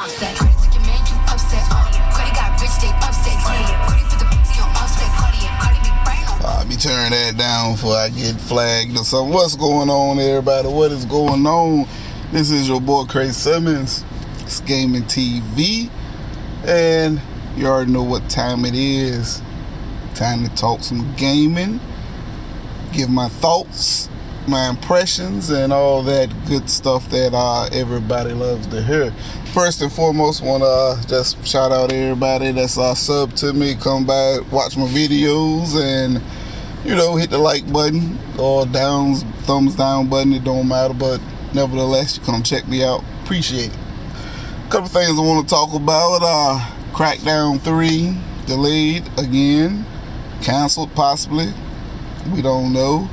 offset. Credit to your man, you upset. Credit got rich, they upset. Credit put the P on offset. Cardi be brain on. I'll be turning that down before I get flagged or something. What's going on, everybody? What is going on? This is your boy Craig Simmons. It's Gaming TV, and you already know what time it is. Time to talk some gaming, give my thoughts, my impressions, and all that good stuff that everybody loves to hear. First and foremost, want to just shout out everybody that's sub to me, come by, watch my videos, and hit the like button or thumbs down button. It don't matter, but nevertheless, you come check me out. Appreciate it. A couple things I want to talk about. Crackdown 3 delayed again, canceled possibly. We don't know.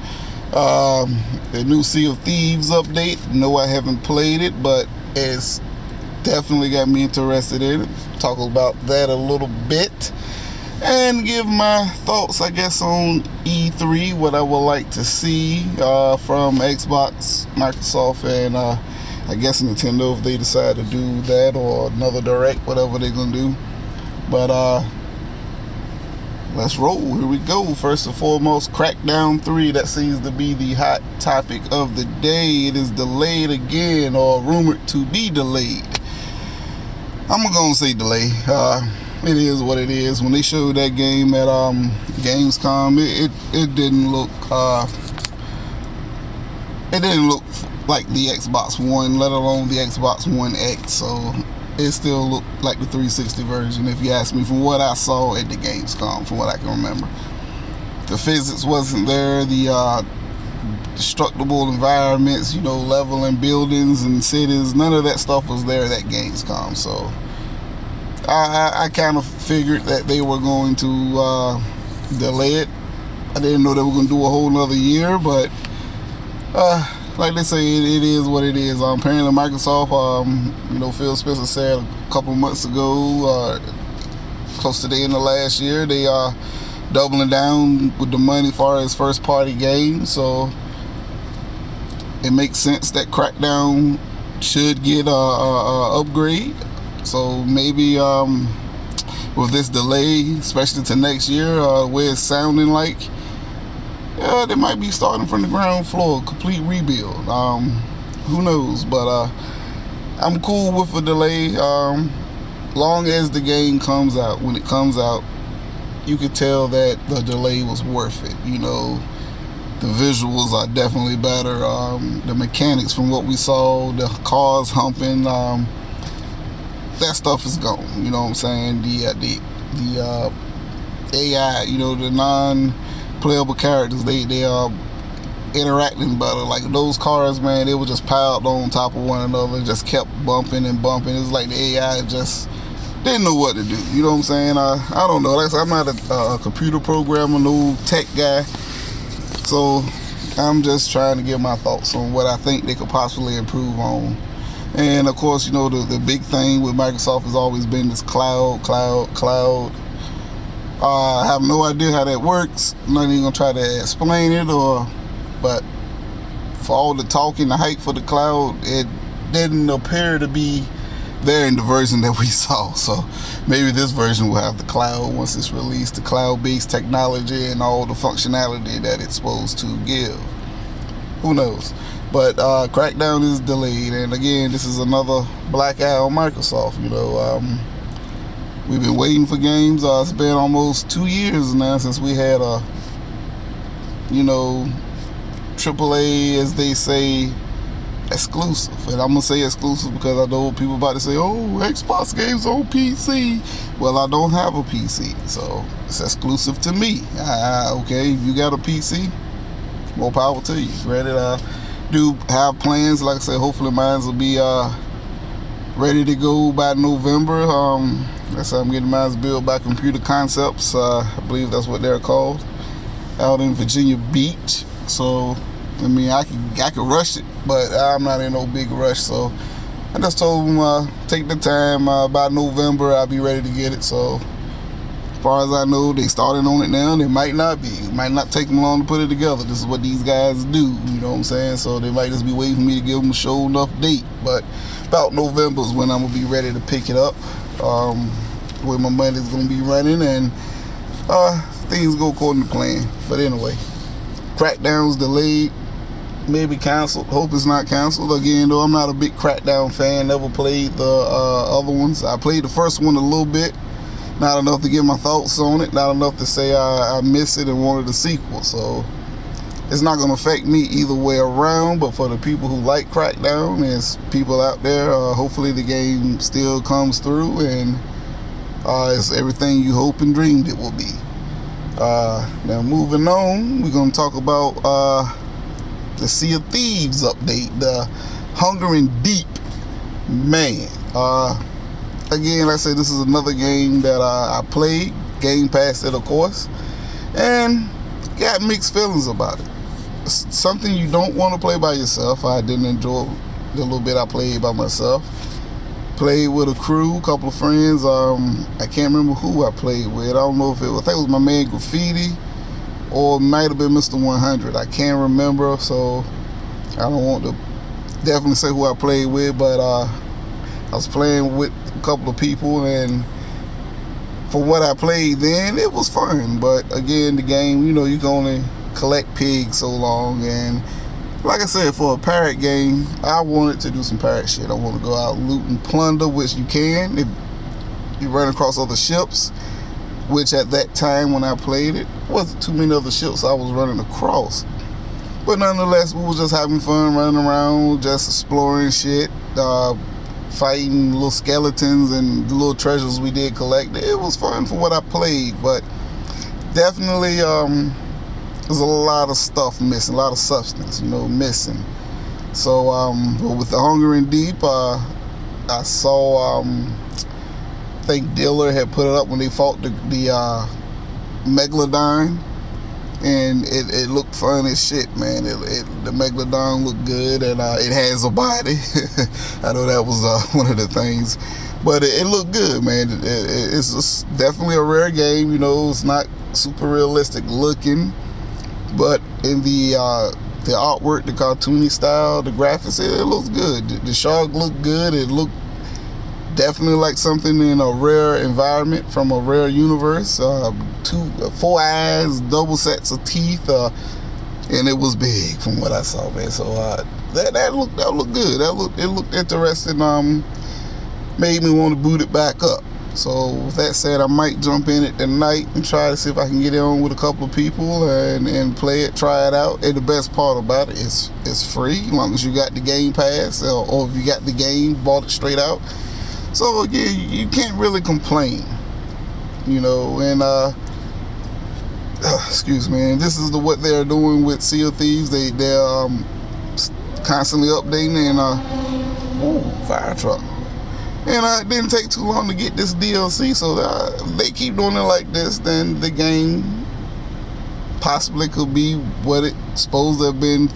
The new Sea of Thieves update. No, I haven't played it, but it's definitely got me interested in it. Talk about that a little bit and give my thoughts, I guess, on E3, what I would like to see from Xbox, Microsoft, and I guess Nintendo if they decide to do that, or another direct, whatever they're gonna do. But let's roll. Here we go. First and foremost, Crackdown 3. That seems to be the hot topic of the day. It is delayed again, or rumored to be delayed. I'm gonna say delay. It is what it is. When they showed that game at Gamescom, it didn't look like the Xbox One, let alone the Xbox One X. So it still looked like the 360 version, if you ask me, from what I saw at the Gamescom, from what I can remember. The physics wasn't there, the destructible environments, leveling buildings and cities, none of that stuff was there at Gamescom. So I kind of figured that they were going to delay it. I didn't know they were going to do a whole nother year, but like they say, it is what it is. Apparently Microsoft, Phil Spencer said a couple months ago, close to the end of last year, they are doubling down with the money as far as first party games. So it makes sense that Crackdown should get a upgrade. So maybe with this delay, especially to next year, where it's sounding like, they might be starting from the ground floor, complete rebuild. Who knows? But I'm cool with a delay. Long as the game comes out. When it comes out, you could tell that the delay was worth it. The visuals are definitely better. The mechanics, from what we saw, the cars humping, that stuff is gone. You know what I'm saying? The AI, the non-playable characters, they are interacting better. Like those cars, man, they were just piled on top of one another, just kept bumping and bumping. It's like the AI just didn't know what to do. You know what I'm saying? I don't know. Like I said, I'm not a computer programmer, no tech guy, so I'm just trying to give my thoughts on what I think they could possibly improve on. And of course, the big thing with Microsoft has always been this cloud. I have no idea how that works. I'm not even gonna try to explain it, but for all the talking, the hype for the cloud, it didn't appear to be there in the version that we saw. So maybe this version will have the cloud once it's released, the cloud-based technology and all the functionality that it's supposed to give. Who knows? But Crackdown is delayed, and again, this is another black eye on Microsoft. We've been waiting for games. It's been almost 2 years now since we had a, AAA, as they say, exclusive. And I'm gonna say exclusive because I know people about to say, "Oh, Xbox games on PC." Well, I don't have a PC, so it's exclusive to me. Okay, if you got a PC, more power to you. Granted, do have plans, like I said, hopefully mine will be ready to go by November. That's how I'm getting mine built by Computer Concepts. I believe that's what they're called, out in Virginia Beach. So I could rush it, but I'm not in no big rush. So I just told them take the time. By November I'll be ready to get it. So as far as I know, they started on it now. They might not be. It might not take them long to put it together. This is what these guys do. You know what I'm saying? So they might just be waiting for me to give them a show enough date. But about November is when I'm gonna be ready to pick it up. Where my money's gonna be running, and things go according to plan. But anyway, Crackdown's delayed, maybe canceled. Hope it's not canceled. Again, though, I'm not a big Crackdown fan. Never played the other ones. I played the first one a little bit. Not enough to give my thoughts on it. Not enough to say I miss it and wanted a sequel. So it's not going to affect me either way around. But for the people who like Crackdown, there's people out there. Hopefully the game still comes through and it's everything you hope and dreamed it will be. Now moving on, we're going to talk about the Sea of Thieves update, the Hungering Deep. Man, again, like I said, this is another game that I played, Game Pass it, of course, and got mixed feelings about it. It's something you don't want to play by yourself. I didn't enjoy the little bit I played by myself. Played with a crew, a couple of friends. I can't remember who I played with. I don't know if I think it was my man Graffiti, or it might have been Mr. 100. I can't remember, so I don't want to definitely say who I played with, but I was playing with a couple of people, and for what I played then, it was fun. But again, the game, you can only collect pigs so long, and like I said, for a pirate game, I wanted to do some pirate shit. I want to go out and loot and plunder, which you can if you run across other ships, which at that time when I played it, wasn't too many other ships I was running across. But nonetheless, we was just having fun, running around, just exploring shit, fighting little skeletons and the little treasures we did collect. It was fun for what I played, but definitely there's a lot of stuff missing, a lot of substance, missing. So with the Hungering Deep, I saw, I think Diller had put it up when they fought the Megalodon, and it looked fun as shit, man. The Megalodon looked good, and it has a body. I know that was one of the things, but it looked good, man. It's just definitely a rare game. It's not super realistic looking, but in the artwork, the cartoony style, the graphics, it looks good. The shark looked good. It looked definitely like something in a rare environment from a rare universe. 4 eyes, double sets of teeth, and it was big from what I saw, man. So that looked good. It looked interesting. Made me want to boot it back up. So with that said, I might jump in it tonight and try to see if I can get it on with a couple of people and play it, try it out. And the best part about it is it's free, as long as you got the Game Pass, or if you got the game, bought it straight out. So again, you can't really complain, and excuse me, and this is what they're doing with Sea of Thieves. They're constantly updating, and fire truck. And it didn't take too long to get this DLC, so they keep doing it like this, then the game possibly could be what it's supposed to have been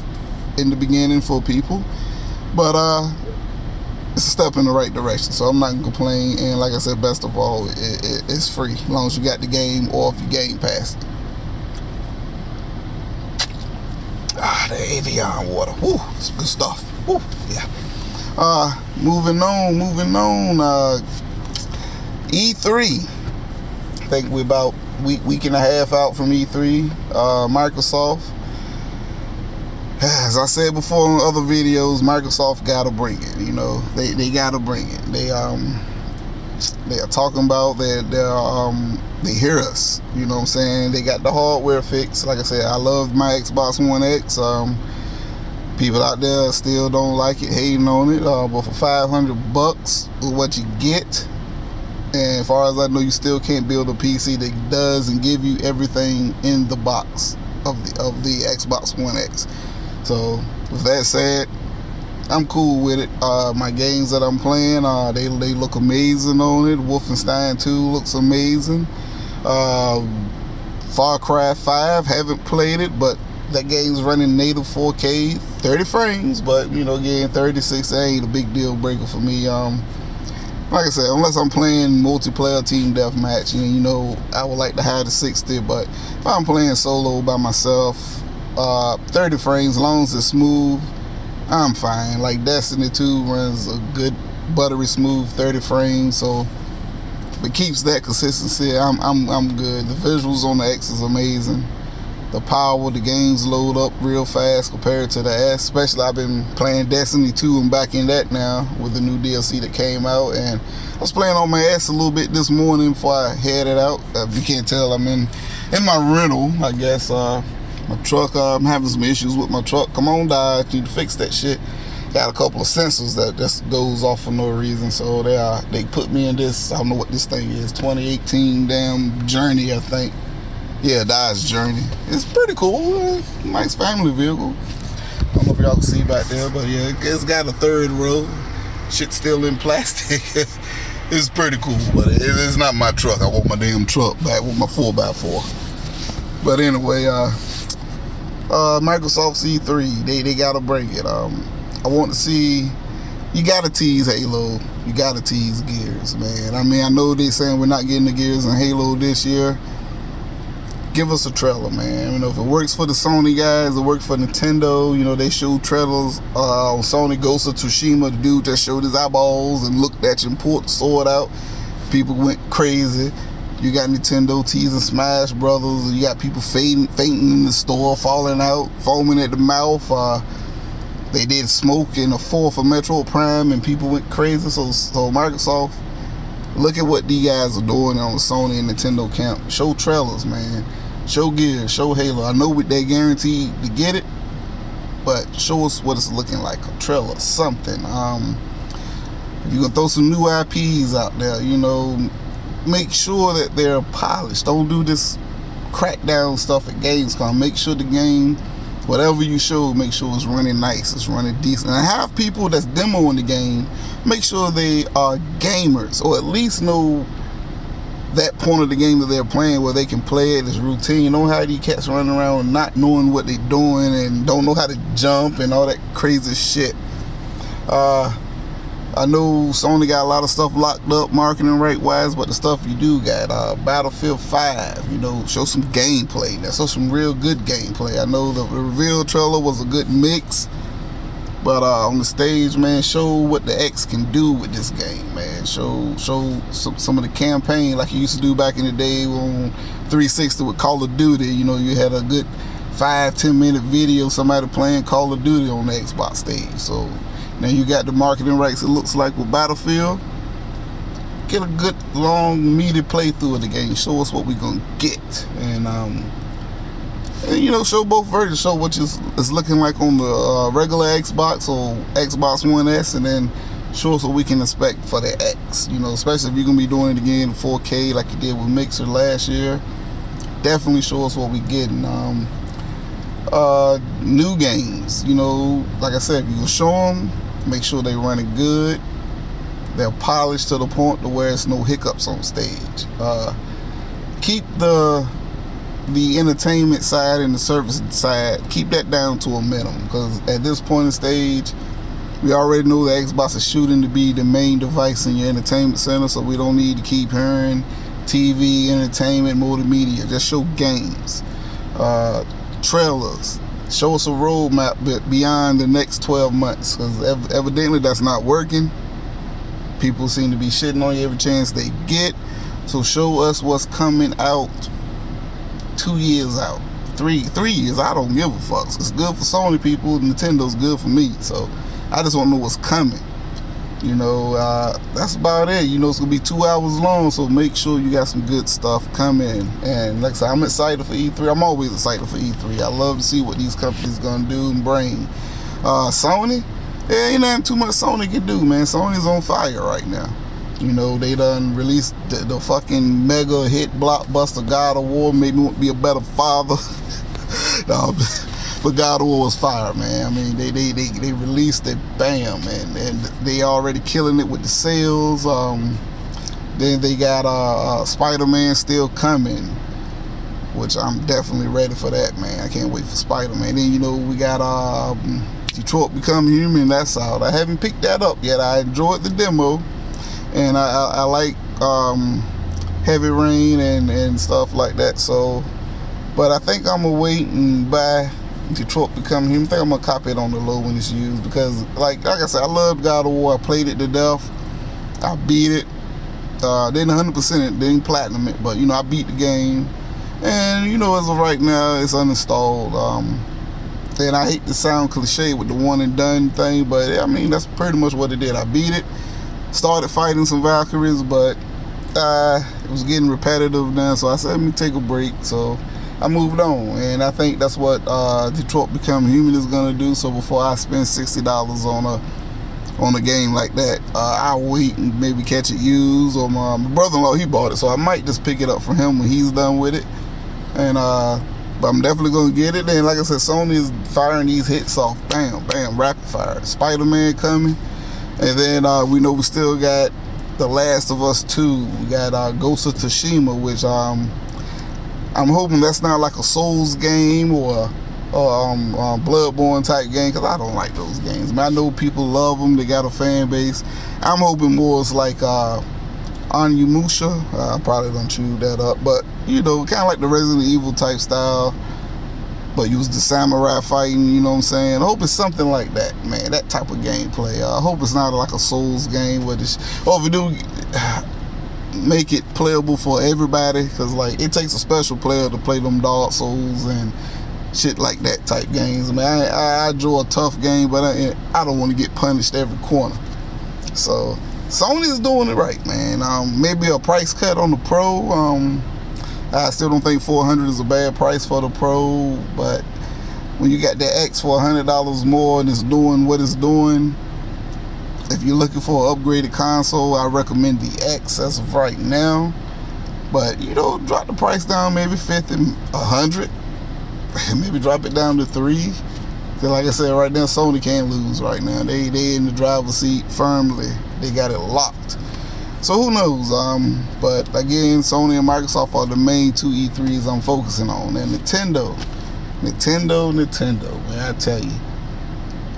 in the beginning for people. But it's a step in the right direction, so I'm not going to complain. And like I said, best of all, it's free, as long as you got the game or if you Game Pass. The Avion water, woo, it's good stuff. Woo, yeah. Moving on, E3. I think we're about week and a half out from E3. Microsoft, as I said before in other videos, Microsoft gotta bring it. They gotta bring it. They are talking about that they hear us. You know what I'm saying? They got the hardware fixed. Like I said, I love my Xbox One X. People out there still don't like it, hating on it, but for $500 is what you get. And as far as I know, you still can't build a PC that does and give you everything in the box of the Xbox One X. So with that said, I'm cool with it. My games that I'm playing, they look amazing on it. Wolfenstein 2 looks amazing. Far Cry 5, haven't played it, but that game's running native 4K, 30 frames, but again, 36 ain't a big deal breaker for me. Like I said, unless I'm playing multiplayer team deathmatch, and I would like to have the 60, but if I'm playing solo by myself, 30 frames, as long as it's smooth, I'm fine. Like Destiny 2 runs a good buttery smooth 30 frames, so if it keeps that consistency, I'm good. The visuals on the X is amazing. The power of the games load up real fast compared to the S. Especially I've been playing Destiny 2 and back in that now with the new DLC that came out, and I was playing on my S a little bit this morning before I headed out. If you can't tell, I'm in my rental, I guess. My truck, I'm having some issues with my truck. Come on, Dodge, need to fix that shit. Got a couple of sensors that just goes off for no reason, so they put me in this, I don't know what this thing is, 2018 damn Journey, I think. Yeah, Dodge Journey. It's pretty cool. Nice family vehicle. I don't know if y'all can see back there, but yeah, it's got a third row. Shit still in plastic. It's pretty cool, but it's not my truck. I want my damn truck back with my 4x4. But anyway, Microsoft C3, they gotta bring it. I want to see. You gotta tease Halo. You gotta tease Gears, man. I mean, I know they saying we're not getting the Gears in Halo this year. Give us a trailer, man. You know, if it works for the Sony guys, it works for Nintendo. You know, they showed trailers on Sony Ghost of Tsushima. The dude that showed his eyeballs and looked at you and pulled the sword out. People went crazy. You got Nintendo teasing Smash Brothers. You got people fainting in the store, falling out, foaming at the mouth. They did smoke in the 4th of Metro Prime, and people went crazy. So Microsoft, look at what these guys are doing on the Sony and Nintendo camp. Show trailers, man. Show Gears, show Halo. I know they guaranteed to get it, but show us what it's looking like. A trailer, something. If you're gonna throw some new IPs out there, you know, make sure that they're polished. Don't do this Crackdown stuff at Gamescom. Make sure the game, whatever you show, make sure it's running nice, it's running decent. And have people that's demoing the game, make sure they are gamers, or at least know that point of the game that they're playing where they can play it as routine. Don't have these cats running around not knowing what they're doing and don't know how to jump and all that crazy shit. I know Sony got a lot of stuff locked up marketing rate wise, but the stuff you do got, Battlefield 5, you know, show some gameplay. Show some real good gameplay. I know the reveal trailer was a good mix, but on the stage, man, show what the X can do with this game, man. Show some of the campaign like you used to do back in the day on 360 with Call of Duty. You know, you had a good 5-10 minute video, somebody playing Call of Duty on the Xbox stage. So now you got the marketing rights, it looks like, with Battlefield. Get a good, long, meaty playthrough of the game. Show us what we're going to get. And you know, show both versions. Show what it's looking like on the regular Xbox or Xbox One S, and then show us what we can expect for the X. You know, especially if you're going to be doing it again in 4K like you did with Mixer last year. Definitely show us what we're getting. New games, you know, like I said, if you can show them, make sure they run it good, they're polished to the point to where there's no hiccups on stage. Keep the entertainment side and the service side, keep that down to a minimum, because at this point in stage, we already know the Xbox is shooting to be the main device in your entertainment center, so we don't need to keep hearing TV, entertainment, multimedia. Just show games, trailers, show us a roadmap beyond the next 12 months, because evidently that's not working. People seem to be shitting on you every chance they get. So show us what's coming out 2 years out, three years. I don't give a fuck. It's good for Sony people. Nintendo's good for me. So I just want to know what's coming. You know, that's about it. You know, it's gonna be 2 hours long, so make sure you got some good stuff coming. And like I said, I'm excited for E3. I'm always excited for E3. I love to see what these companies gonna do and bring. Sony, there ain't nothing too much Sony can do, man. Sony's on fire right now. You know, they done released the fucking mega hit blockbuster God of War, made me want to be a better father. No, but God of War was fire, man. I mean, they released it, bam, and they already killing it with the sales. Then they got Spider-Man still coming, which I'm definitely ready for that, man. I can't wait for Spider-Man. Then, you know, we got Detroit Become Human. That's out. I haven't picked that up yet. I enjoyed the demo, and I like Heavy Rain and stuff like that. So, but I think I'm gonna wait and buy Detroit Become Human. I think I'm gonna copy it on the low when it's used because, like I said, I love God of War. I played it to death. I beat it. Didn't 100% it, didn't platinum it, but I beat the game. And as of right now, it's uninstalled. And I hate to sound cliche with the one and done thing, but I mean that's pretty much what it did. I beat it, started fighting some Valkyries, but it was getting repetitive now, so I said let me take a break. So I moved on, and I think that's what Detroit Become Human is gonna do. So before I spend $60 on a game like that, I'll wait and maybe catch it used, or my brother-in-law, he bought it, so I might just pick it up from him when he's done with it. And but I'm definitely gonna get it. And like I said, Sony is firing these hits off, bam, bam, rapid fire. Spider-Man coming, and then we know we still got The Last of Us 2. We got Ghost of Tsushima, which I'm hoping that's not like a Souls game or Bloodborne type game, because I don't like those games. I mean, I know people love them, they got a fan base. I'm hoping more it's like Onimusha. I probably don't chew that up, but kind of like the Resident Evil type style, but use the samurai fighting, you know what I'm saying? I hope it's something like that, man, that type of gameplay. I hope it's not like a Souls game where if we do make it playable for everybody, because like it takes a special player to play them Dark Souls and shit like that type games. I mean, I enjoy a tough game, but I don't want to get punished every corner. So Sony is doing it right, man. Maybe a price cut on the Pro. I still don't think $400 is a bad price for the Pro, but when you got that X for $100 more and it's doing what it's doing, if you're looking for an upgraded console, I recommend the X as of right now. But drop the price down, maybe 50, 100, maybe drop it down to 3. Cause like I said, right now Sony can't lose right now. They in the driver's seat firmly. They got it locked. So who knows? But again, Sony and Microsoft are the main two E3s I'm focusing on. And Nintendo, man, I tell you.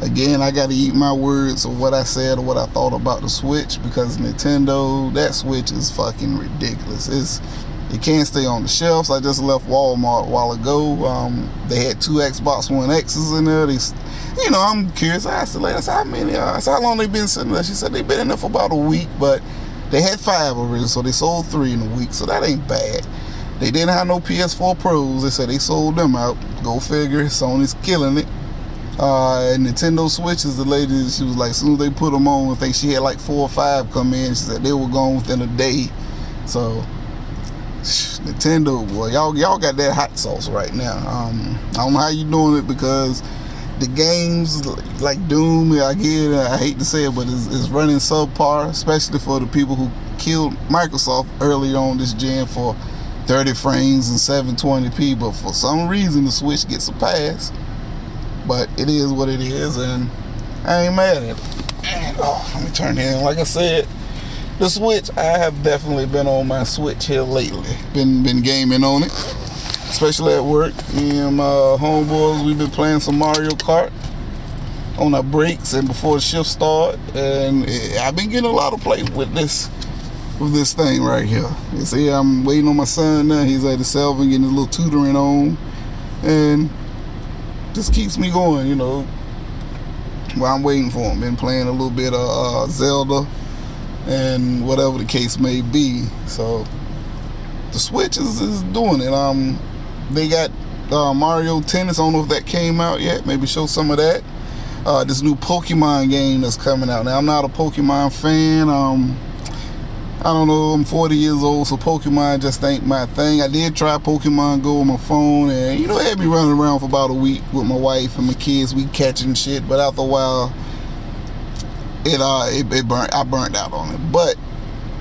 Again, I got to eat my words of what I said or what I thought about the Switch, because Nintendo, that Switch is fucking ridiculous. It can't stay on the shelves. I just left Walmart a while ago. They had 2 Xbox One X's in there. I'm curious. I asked the lady, I said, how long they been sitting there? She said they've been in there for about a week, but they had 5 already, so they sold 3 in a week, so that ain't bad. They didn't have no PS4 Pros. They said they sold them out. Go figure. Sony's killing it. And Nintendo Switches, the lady, she was like, as soon as they put them on, I think she had like 4 or 5 come in. She said they were gone within a day. So Nintendo, boy, y'all got that hot sauce right now. I don't know how you doing it, because the games like Doom, I hate to say it, but it's running subpar, especially for the people who killed Microsoft earlier on this gen for 30 frames and 720p. But for some reason, the Switch gets a pass. But it is what it is, and I ain't mad at it. And, let me turn in. Like I said, the Switch, I have definitely been on my Switch here lately. Been gaming on it, especially at work. Me and my homeboys, we've been playing some Mario Kart on our breaks and before the shift start. And I've been getting a lot of play with this thing right here. You see, I'm waiting on my son now. He's at the 7, getting his little tutoring on, and just keeps me going, while I'm waiting for him. Been playing a little bit of Zelda and whatever the case may be. So the Switch is doing it. They got Mario Tennis. I don't know if that came out yet. Maybe show some of that. This new Pokemon game that's coming out. Now, I'm not a Pokemon fan. I don't know, I'm 40 years old, so Pokemon just ain't my thing. I did try Pokemon Go on my phone, and it had me running around for about a week with my wife and my kids. We catching shit, but after a while, I burnt out on it. But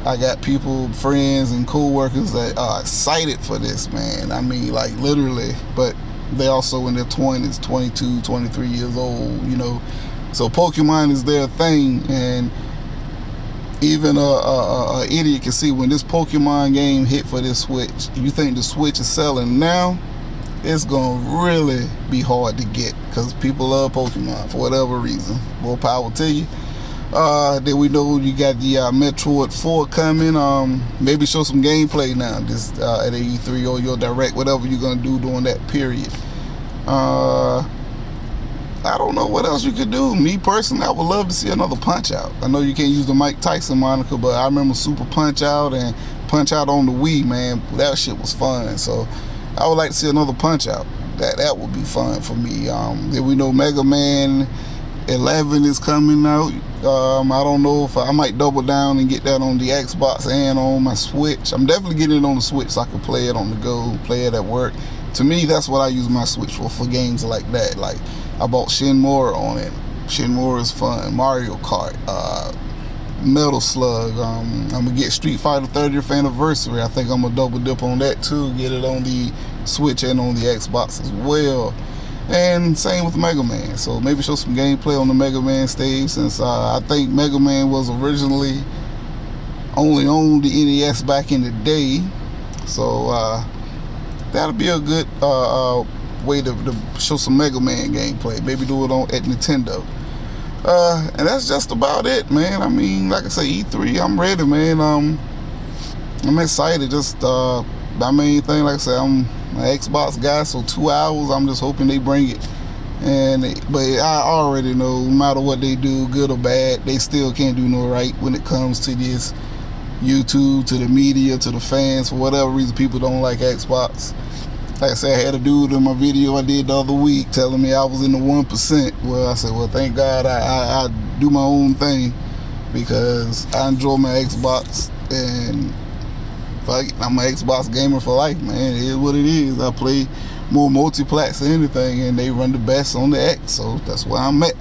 I got people, friends, and co-workers that are excited for this, man. I mean, like literally, but they also in their 20s, 22, 23 years old, So Pokemon is their thing, and even a idiot can see when this Pokemon game hit for this Switch. You think the Switch is selling now? It's gonna really be hard to get, because people love Pokemon for whatever reason. More power to you. Then we know you got the Metroid 4 coming. Maybe show some gameplay now, just at E3 or your direct, whatever you're gonna do during that period. I don't know what else you could do. Me personally, I would love to see another Punch Out. I know you can't use the Mike Tyson moniker, but I remember Super Punch Out and Punch Out on the Wii, man. That shit was fun. So I would like to see another Punch Out. That would be fun for me. Then we know Mega Man 11 is coming out. I don't know if I might double down and get that on the Xbox and on my Switch. I'm definitely getting it on the Switch so I can play it on the go, play it at work. To me, that's what I use my Switch for games like that. Like, I bought Shenmue on it. Shenmue is fun. Mario Kart, Metal Slug. I'm gonna get Street Fighter 30th Anniversary. I think I'm gonna double dip on that too. Get it on the Switch and on the Xbox as well. And same with Mega Man. So maybe show some gameplay on the Mega Man stage, since I think Mega Man was originally only on the NES back in the day. So that'll be a good way to show some Mega Man gameplay. Maybe do it at Nintendo. And that's just about it, man. I mean, like I say, E3, I'm ready, man. I'm excited. Just my main thing, like I said, I'm an Xbox guy, so 2 hours. I'm just hoping they bring it. But I already know, no matter what they do, good or bad, they still can't do no right when it comes to this YouTube, to the media, to the fans. For whatever reason, people don't like Xbox. Like I said, I had a dude in my video I did the other week telling me I was in the 1%. Well, I said, well, thank God I do my own thing, because I enjoy my Xbox, and fuck it, I'm an Xbox gamer for life, man. It is what it is. I play more multiplats than anything, and they run the best on the X, so that's where I'm at.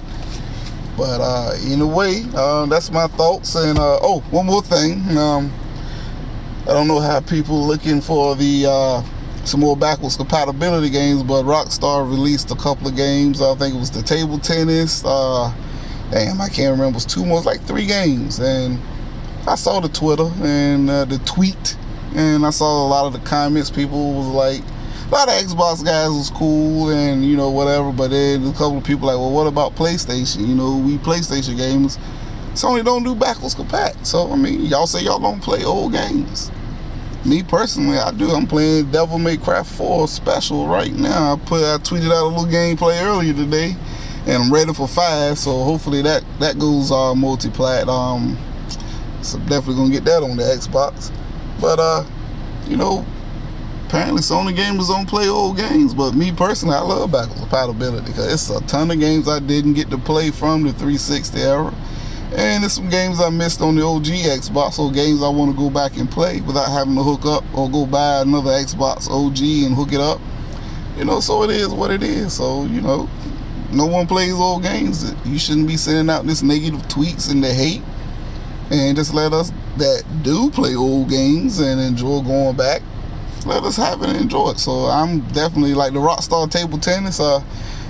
But anyway, that's my thoughts. And oh, one more thing. I don't know how people looking for the some more backwards compatibility games, but Rockstar released a couple of games. I think it was the table tennis. Damn, I can't remember. It was two more, it was like 3 games. And I saw the Twitter and the tweet, and I saw a lot of the comments. People was like, a lot of Xbox guys was cool and, you know, whatever, but then a couple of people like, well, what about PlayStation? You know, we PlayStation gamers, Sony don't do backwards compat. So, I mean, y'all say y'all don't play old games. Me personally, I do. I'm playing Devil May Cry 4 Special right now. I tweeted out a little gameplay earlier today, and I'm ready for 5, so hopefully that goes multi-plat. So definitely gonna get that on the Xbox. But you know, apparently Sony gamers don't play old games, but me personally, I love backwards compatibility, because it's a ton of games I didn't get to play from the 360 era, and there's some games I missed on the OG Xbox, or games I want to go back and play without having to hook up or go buy another Xbox OG and hook it up. You know, so it is what it is. So, you know, no one plays old games. You shouldn't be sending out this negative tweets and the hate, and just let us that do play old games and enjoy going back, let us have it and enjoy it. So I'm definitely like the Rockstar table tennis.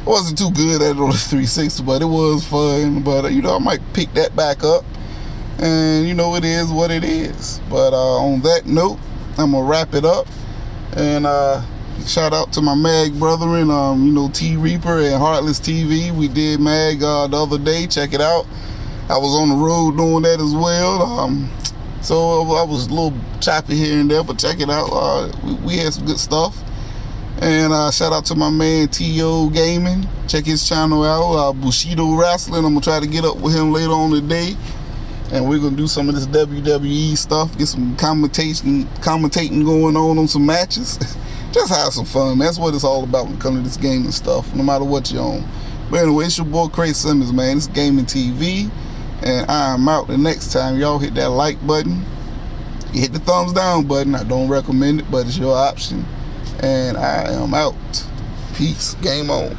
Wasn't too good at it on the 360, but it was fun. But you know, I might pick that back up, and you know, it is what it is. But on that note, I'm gonna wrap it up, and shout out to my Mag brethren, you know, T Reaper and Heartless TV. We did Mag the other day. Check it out. I was on the road doing that as well. So I was a little choppy here and there, but check it out. We had some good stuff. And shout out to my man T.O. Gaming. Check his channel out, Bushido Wrestling. I'm gonna try to get up with him later on today, and we're gonna do some of this WWE stuff, get some commentating going on some matches. Just have some fun, man. That's what it's all about when it comes to this gaming stuff, no matter what you're on. But anyway, it's your boy Craig Simmons, man. It's Gaming TV, and I'm out. The next time, y'all hit that like button, you hit the thumbs down button. I don't recommend it, but it's your option. And I am out. Peace. Game on.